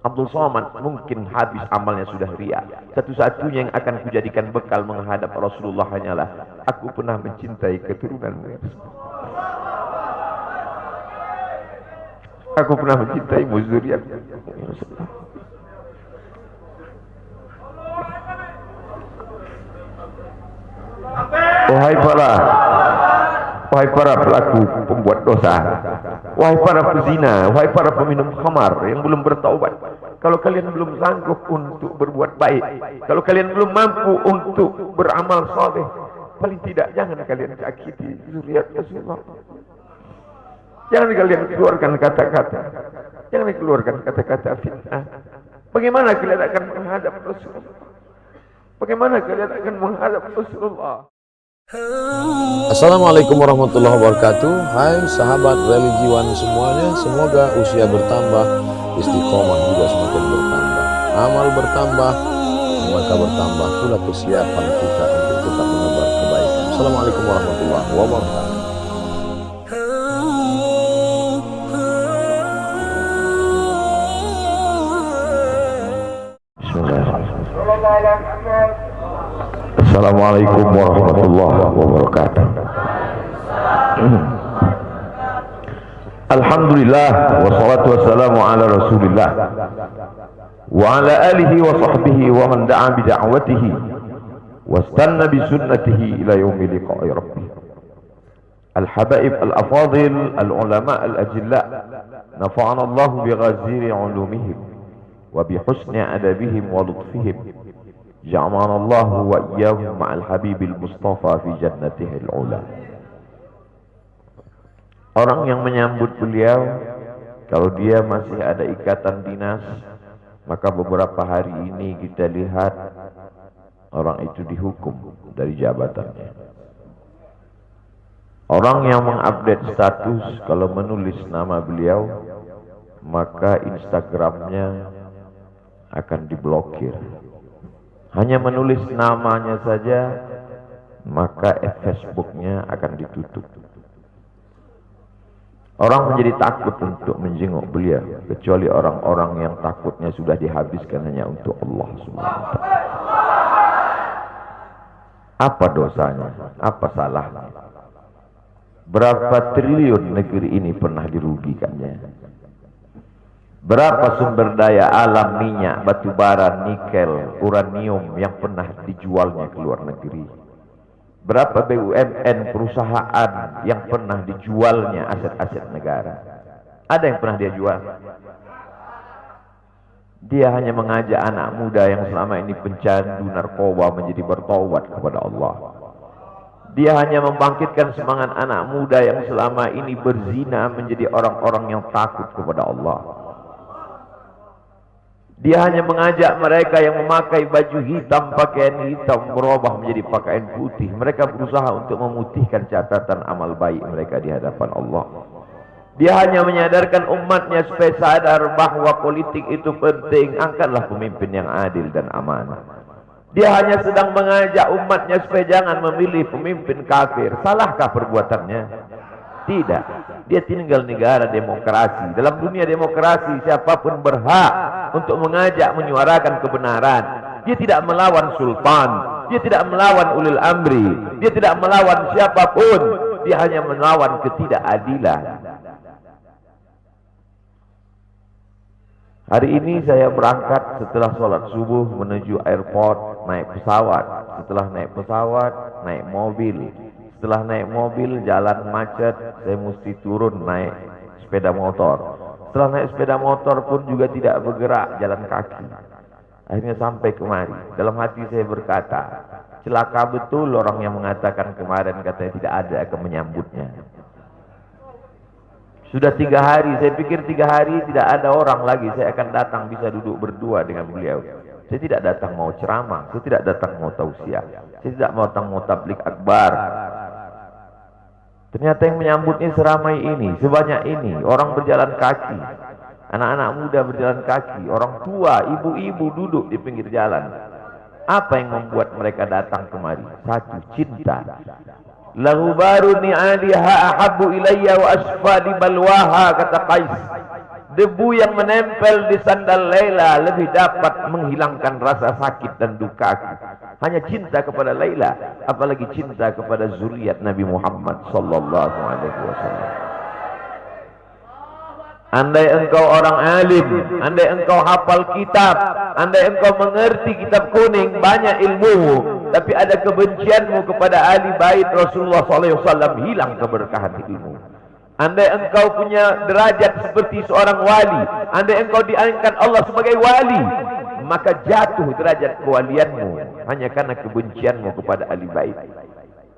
Abdul Somad mungkin habis amalnya sudah ria. Satu-satunya yang akan kujadikan bekal menghadap Rasulullah hanyalah aku pernah mencintai keturunanmu ya Rasulullah. Aku pernah mencintaimu zuriatmu ya Rasulullah. Wahai para pelaku pembuat dosa, wahai para pezina, wahai para peminum khamar yang belum bertaubat, kalau kalian belum sanggup untuk berbuat baik, kalau kalian belum mampu untuk beramal saleh, paling tidak jangan kalian sakiti zuriat Rasulullah. Jangan kalian keluarkan kata-kata, jangan keluarkan kata-kata fitnah. Bagaimana kalian akan menghadap Rasulullah? Bagaimana kalian akan menghadap Rasulullah? Assalamualaikum warahmatullahi wabarakatuh. Hai sahabat religiwan semuanya, semoga usia bertambah, istiqomah juga semakin bertambah, amal bertambah, maka bertambah pula kesiapan kita untuk tetap menebar kebaikan. Assalamualaikum warahmatullahi wabarakatuh. Assalamualaikum warahmatullahi wabarakatuh. Alhamdulillah wassalatu wassalamu ala Rasulillah wa ala alihi wa sahbihi wa man da'a bi da'watihi wastanna bi sunnatihi ila yaumi liqa'i rabbih. Al-habaib al-afadil al-ulama al-ajilla nafa'ana Allah bi ghaziri ulumihim wa bi husni adabihim wa lutfihim. Ja'alana Allah wa iyyahum ma'al habibil mustafa fi jannatihil ula. Orang yang menyambut beliau, kalau dia masih ada ikatan dinas, maka beberapa hari ini kita lihat orang itu dihukum dari jabatannya. Orang yang mengupdate status kalau menulis nama beliau, maka Instagramnya akan diblokir. Hanya menulis namanya saja, maka Facebooknya akan ditutup. Orang menjadi takut untuk menjenguk beliau, kecuali orang-orang yang takutnya sudah dihabiskan hanya untuk Allah Subhanahu wa ta'ala. Apa dosanya? Apa salahnya? Berapa triliun negeri ini pernah dirugikannya? Berapa sumber daya alam, minyak, batu bara, nikel, uranium yang pernah dijualnya ke luar negeri? Berapa BUMN perusahaan yang pernah dijualnya aset-aset negara? Ada yang pernah dia jual? Dia hanya mengajak anak muda yang selama ini pencandu narkoba menjadi bertaubat kepada Allah. Dia hanya membangkitkan semangat anak muda yang selama ini berzina menjadi orang-orang yang takut kepada Allah. Dia hanya mengajak mereka yang memakai baju hitam, pakaian hitam, berubah menjadi pakaian putih. Mereka berusaha untuk memutihkan catatan amal baik mereka di hadapan Allah. Dia hanya menyadarkan umatnya supaya sadar bahwa politik itu penting. Angkatlah pemimpin yang adil dan amanah. Dia hanya sedang mengajak umatnya supaya jangan memilih pemimpin kafir. Salahkah perbuatannya? Tidak. Dia tinggal negara demokrasi. Dalam dunia demokrasi, siapapun berhak untuk mengajak menyuarakan kebenaran. Dia tidak melawan sultan, dia tidak melawan ulil amri, dia tidak melawan siapapun. Dia hanya melawan ketidakadilan. Hari ini saya berangkat setelah sholat subuh menuju airport, naik pesawat. Setelah naik pesawat, naik mobil. Setelah naik mobil, jalan macet, saya mesti turun naik sepeda motor. Setelah naik sepeda motor pun juga tidak bergerak, jalan kaki. Akhirnya sampai kemari. Dalam hati saya berkata, celaka betul orang yang mengatakan kemarin katanya tidak ada akan menyambutnya. Sudah 3 hari, saya pikir 3 hari tidak ada orang lagi. Saya akan datang bisa duduk berdua dengan beliau. Saya tidak datang mau ceramah, saya tidak datang mau tausiah, saya tidak mau datang mau tablik akbar. Ternyata yang menyambutnya seramai ini, sebanyak ini, orang berjalan kaki, anak-anak muda berjalan kaki, orang tua, ibu-ibu duduk di pinggir jalan. Apa yang membuat mereka datang kemari? Satu, cinta. Lahu baru ni'aliha ahabbu ilayya wa asfali balwaha, kata Qais. Debu yang menempel di sandal Laila lebih dapat menghilangkan rasa sakit dan dukaku. Hanya cinta kepada Laila, apalagi cinta kepada zuriat Nabi Muhammad sallallahu alaihi wasallam. Andai engkau orang alim, andai engkau hafal kitab, andai engkau mengerti kitab kuning, banyak ilmumu, tapi ada kebencianmu kepada ahli bait Rasulullah sallallahu alaihi wasallam, hilang keberkahan ilmu. Andai engkau punya derajat seperti seorang wali, andai engkau diangkat Allah sebagai wali, maka jatuh derajat kewalianmu hanya karena kebencianmu kepada ahli bait.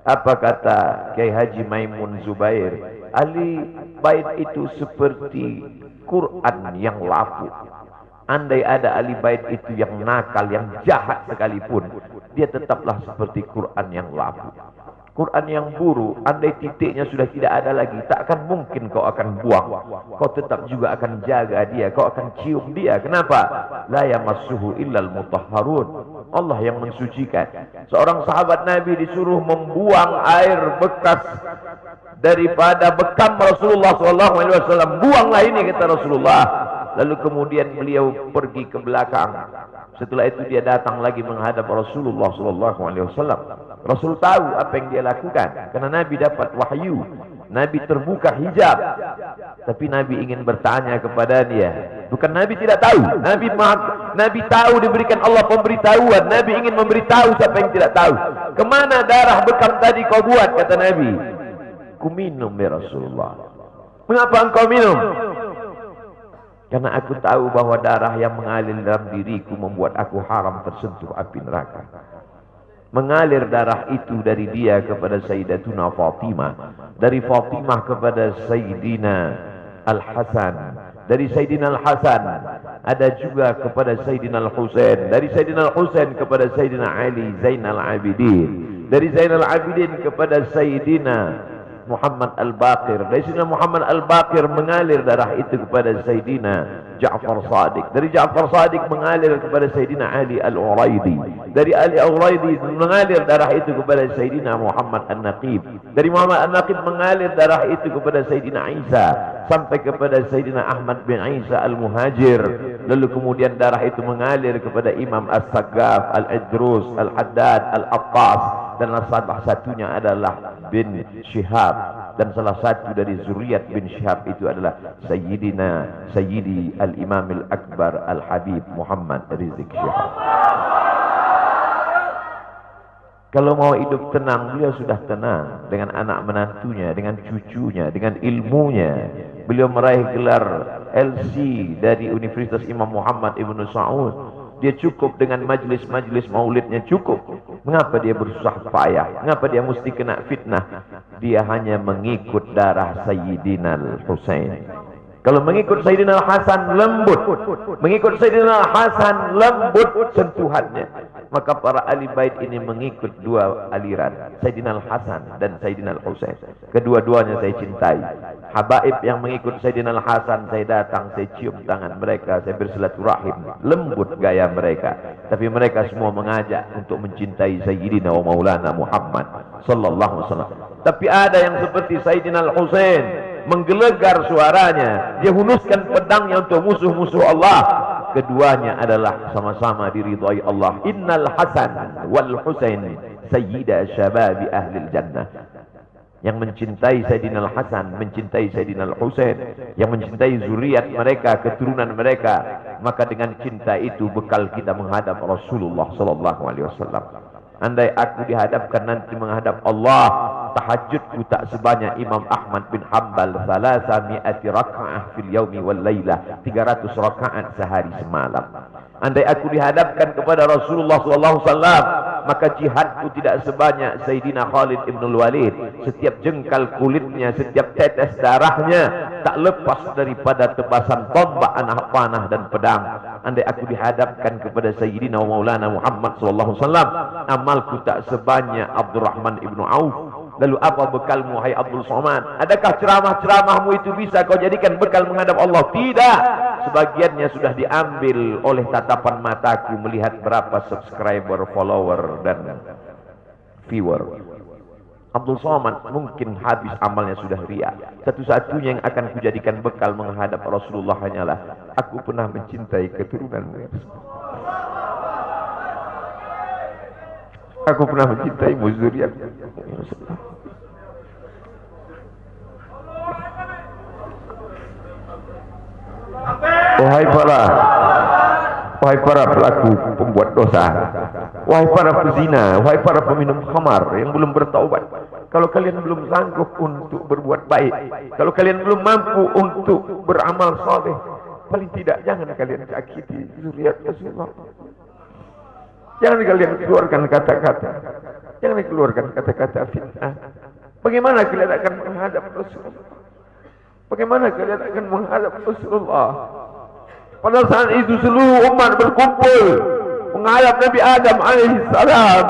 Apa kata Kiai Haji Maimun Zubair? Ahli bait itu seperti Quran yang lapuk. Andai ada ahli bait itu yang nakal, yang jahat sekalipun, dia tetaplah seperti Quran yang lapuk. Quran yang buruk, andai titiknya sudah tidak ada lagi, tak akan mungkin kau akan buang. Kau tetap juga akan jaga dia, kau akan cium dia. Kenapa? La yamassuhu illal mutahharun. Allah yang mensucikan. Seorang sahabat Nabi disuruh membuang air bekas daripada bekam Rasulullah SAW. Buanglah ini, kata Rasulullah. Lalu kemudian beliau pergi ke belakang. Setelah itu dia datang lagi menghadap Rasulullah SAW. Rasul tahu apa yang dia lakukan, karena Nabi dapat wahyu. Nabi terbuka hijab, tapi Nabi ingin bertanya kepada dia. Bukan Nabi tidak tahu, Nabi tahu, diberikan Allah pemberitahuan. Nabi ingin memberitahu siapa yang tidak tahu. Kemana darah bekam tadi kau buat? Kata Nabi, ku minum ya Rasulullah. Mengapa engkau minum? Karena aku tahu bahwa darah yang mengalir dalam diriku membuat aku haram tersentuh api neraka. Mengalir darah itu dari dia kepada Sayyidatuna Fatimah, dari Fatimah kepada Sayyidina Al-Hasan, dari Sayyidina Al-Hasan ada juga kepada Sayyidina Al-Husain, dari Sayyidina Al-Husain kepada Sayyidina Ali Zainal Abidin, dari Zainal Abidin kepada Sayyidina Muhammad Al-Baqir, dari Sayyidina Muhammad Al-Baqir mengalir darah itu kepada Sayyidina Ja'far Sadiq, dari Ja'far Sadiq mengalir kepada Sayyidina Ali Al-Uraidi, dari Ali Al-Uraidi mengalir darah itu kepada Sayyidina Muhammad An-Naqib, dari Muhammad An-Naqib mengalir darah itu kepada Sayyidina Isa sampai kepada Sayyidina Ahmad bin Isa Al-Muhajir. Lalu kemudian darah itu mengalir kepada Imam As-Saggaf, Al-Idrus, Al-Haddad, Al-Attas, dan salah satunya adalah bin Syihab, dan salah satu dari zuriat bin Syihab itu adalah Sayyidi Al-Imam Al-Akbar Al-Habib Muhammad Rizik Syihab. Kalau mau hidup tenang, beliau sudah tenang dengan anak menantunya, dengan cucunya, dengan ilmunya. Beliau meraih gelar LC dari Universitas Imam Muhammad Ibn Saud. Dia cukup dengan majlis-majlis maulidnya, cukup. Mengapa dia bersusah payah? Mengapa dia mesti kena fitnah? Dia hanya mengikut darah Sayyidina Al-Husain. Kalau mengikut Sayyidina Al-Hasan lembut, mengikut Sayyidina Al-Hasan lembut sentuhannya. Maka para ahli bait ini mengikut dua aliran, Sayyidina Al-Hasan dan Sayyidina Al-Husain. Kedua-duanya saya cintai. Habaib yang mengikut Sayyidina Al-Hasan, saya datang, saya cium tangan mereka, saya bersilaturahim, lembut gaya mereka. Tapi mereka semua mengajak untuk mencintai Sayyidina wa Maulana Muhammad sallallahu alaihi wasallam. Tapi ada yang seperti Sayyidina Al-Husain, menggelegar suaranya, dia hunuskan pedangnya untuk musuh-musuh Allah. Keduanya adalah sama-sama diridhai Allah. Innal Hasan wal Husain sayyida syababi ahli jannah. Yang mencintai Sayyidina Al-Hasan, mencintai Sayyidina Al-Husain, yang mencintai zuriat mereka, keturunan mereka, maka dengan cinta itu bekal kita menghadap Rasulullah sallallahu alaihi wasallam. Andai aku dihadapkan nanti menghadap Allah, tahajudku tak sebanyak Imam Ahmad bin Hanbal, 300 raka'ah fil yaumi wal lailah, 300 rakaat sehari semalam. Andai aku dihadapkan kepada Rasulullah SAW, maka jihadku tidak sebanyak Sayyidina Khalid ibn Walid. Setiap jengkal kulitnya, setiap tetes darahnya tak lepas daripada tebasan tombak, anak panah dan pedang. Andai aku dihadapkan kepada Sayyidina Maulana Muhammad SAW, amalku tak sebanyak Abdurrahman ibn Auf. Lalu apa bekalmu, hai Abdul Somad? Adakah ceramah-ceramahmu itu bisa kau jadikan bekal menghadap Allah? Tidak. Sebagiannya sudah diambil oleh tatapan mataku melihat berapa subscriber, follower, dan viewer. Abdul Somad mungkin habis amalnya sudah ria. Satu-satunya yang akan kujadikan bekal menghadap Rasulullah hanyalah aku pernah mencintai keturunanmu. Aku pernah mencintaimu zuriat. Wahai para pelaku pembuat dosa, wahai para pezina, wahai para peminum khamar yang belum bertaubat, kalau kalian belum sanggup untuk berbuat baik, kalau kalian belum mampu untuk beramal saleh, paling tidak jangan kalian sakiti zuriat Rasulullah. Jangan kalian keluarkan kata-kata, jangan keluarkan kata-kata fitnah. Bagaimana kalian akan menghadap Rasulullah? Bagaimana kalian akan menghadap Rasulullah? Pada saat itu seluruh umat berkumpul menghadap Nabi Adam alaihissalam.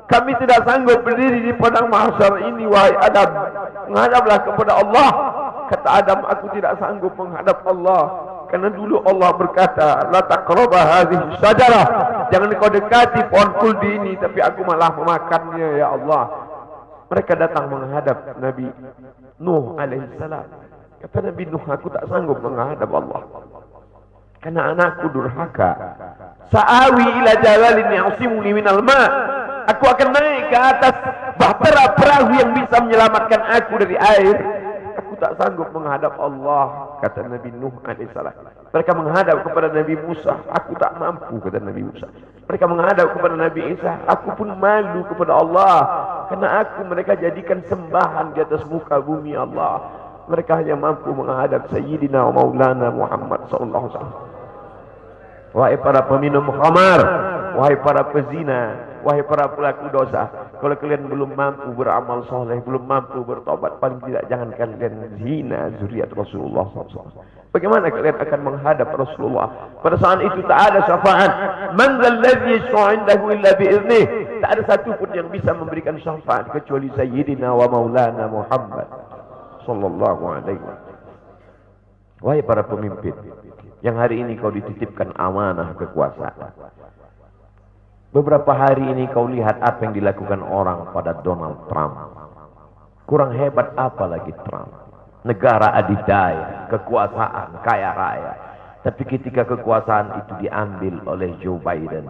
Kami tidak sanggup berdiri di padang mahsyar ini, wahai Adam. Menghadaplah kepada Allah. Kata Adam, aku tidak sanggup menghadap Allah. Karena dulu Allah berkata, la taqraba hadhihi syajarah. Jangan kau dekati pohon kuldi ini, tapi aku malah memakannya, ya Allah. Mereka datang menghadap Nabi Nuh alaihissalam. Kata Nabi Nuh, aku tak sanggup menghadap Allah. Karena anakku durhaka. Sa'awi ila jalalin ya'simuni minal ma'. Aku akan naik ke atas bahtera perahu yang bisa menyelamatkan aku dari air. Aku tak sanggup menghadap Allah, kata Nabi Nuh alaihissalam. Mereka menghadap kepada Nabi Musa, aku tak mampu, kata Nabi Musa. Mereka menghadap kepada Nabi Isa, aku pun malu kepada Allah, karena aku mereka jadikan sembahan di atas muka bumi Allah. Mereka hanya mampu menghadap Sayyidina wa Maulana Muhammad sallallahu alaihi wasallam. Wahai para peminum khamar, wahai para pezina, wahai para pelaku dosa, kalau kalian belum mampu beramal soleh, belum mampu bertobat, paling tidak jangan kalian zina zuriat Rasulullah SAW. Bagaimana kalian akan menghadap Rasulullah? Pada saat itu tak ada syafaat. Man dzalladzi yashfa'u 'indahu illa bi'iznih. Tak ada satu pun yang bisa memberikan syafaat kecuali Sayyidina wa Maulana Muhammad sallallahu alaihi wasallam. Wahai para pemimpin, yang hari ini kau dititipkan amanah kekuasaan. Beberapa hari ini kau lihat apa yang dilakukan orang pada Donald Trump. Kurang hebat apa lagi Trump? Negara adidaya, kekuasaan, kaya raya. Tapi ketika kekuasaan itu diambil oleh Joe Biden,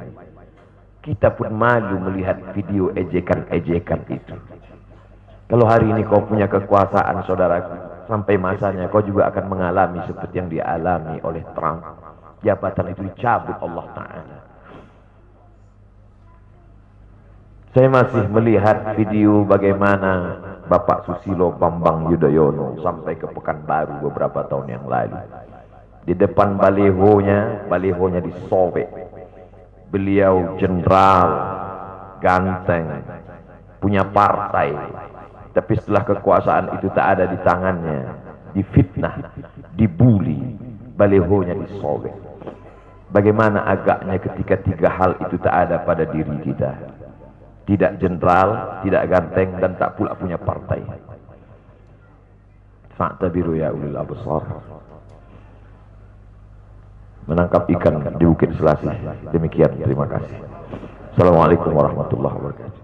kita pun malu melihat video ejekan-ejekan itu. Kalau hari ini kau punya kekuasaan, saudaraku, sampai masanya kau juga akan mengalami seperti yang dialami oleh Trump. Jabatan itu dicabut Allah Ta'ala. Saya masih melihat video bagaimana Bapak Susilo Bambang Yudhoyono sampai ke Pekanbaru beberapa tahun yang lalu. Di depan balihonya disobek. Beliau jenderal, ganteng, punya partai. Tapi setelah kekuasaan itu tak ada di tangannya, difitnah, dibuli, balihonya disobek. Bagaimana agaknya ketika tiga hal itu tak ada pada diri kita. Tidak jenderal, tidak ganteng, dan tak pula punya partai. Fa'tabiru ya ulil absar. Menangkap ikan di Bukit Selasih. Demikian, terima kasih. Assalamualaikum warahmatullahi wabarakatuh.